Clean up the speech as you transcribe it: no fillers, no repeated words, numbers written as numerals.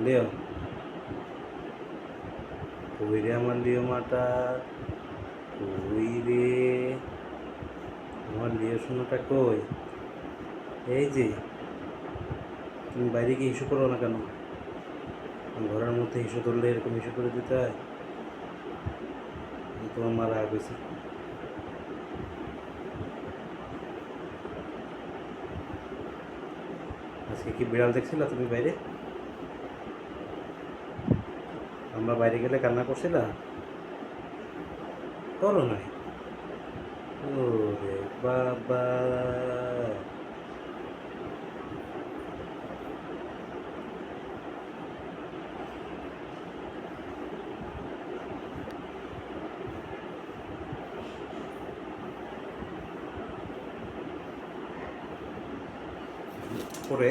লিও কই রে আমার লিও মাটা, কই রে আমার লিও শোনাটা কই? এই যে তুমি বাইরে গিয়ে ইস্যু করো না কেন? ঘরের মধ্যে ইস্যু ধরলে এরকম ইস্যু করে দিতে হয়? তোমার মা রাগ হয়েছে। আজকে কি বিড়াল দেখছিলা তুমি বাইরে? আমরা বাইরে গেলে কান্না করছিলা? করো নাই? ওরে বাবা, পরে